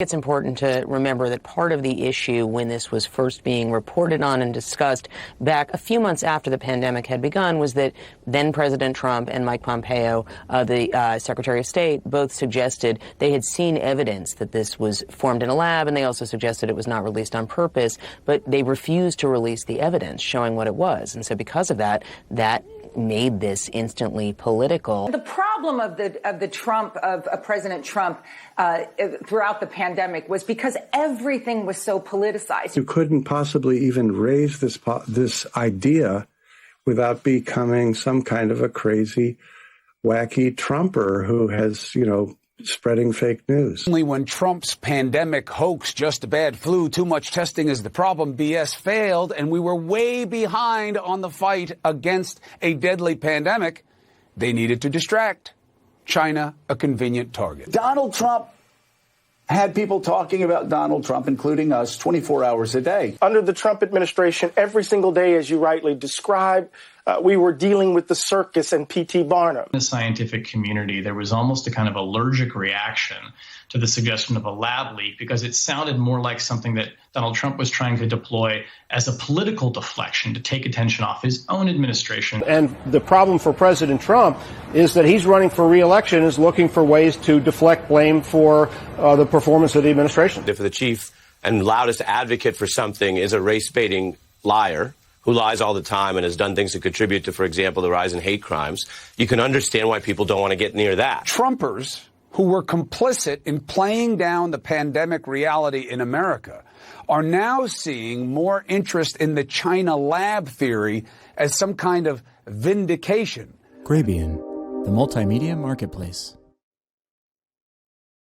It's important to remember that part of the issue when this was first being reported on and discussed back a few months after the pandemic had begun was that then President Trump and Mike Pompeo, the Secretary of State, both suggested they had seen evidence that this was formed in a lab, and they also suggested it was not released on purpose, but they refused to release the evidence showing what it was. And so because of that, that made this instantly political. The problem of President Trump throughout the pandemic was because everything was so politicized. You couldn't possibly even raise this idea without becoming some kind of a crazy, wacky Trumper who has, spreading fake news. Only when Trump's pandemic hoax, just a bad flu, too much testing is the problem, BS failed, and we were way behind on the fight against a deadly pandemic, they needed to distract China, a convenient target. Donald Trump had people talking about Donald Trump, including us, 24 hours a day. Under the Trump administration, every single day, as you rightly described, we were dealing with the circus and P.T. Barnum. In the scientific community, there was almost a kind of allergic reaction to the suggestion of a lab leak because it sounded more like something that Donald Trump was trying to deploy as a political deflection to take attention off his own administration. And the problem for President Trump is that he's running for re-election, is looking for ways to deflect blame for the performance of the administration. If the chief and loudest advocate for something is a race-baiting liar who lies all the time and has done things to contribute to, for example, the rise in hate crimes, you can understand why people don't want to get near that. Trumpers who were complicit in playing down the pandemic reality in America are now seeing more interest in the China lab theory as some kind of vindication. Graybian, the multimedia marketplace.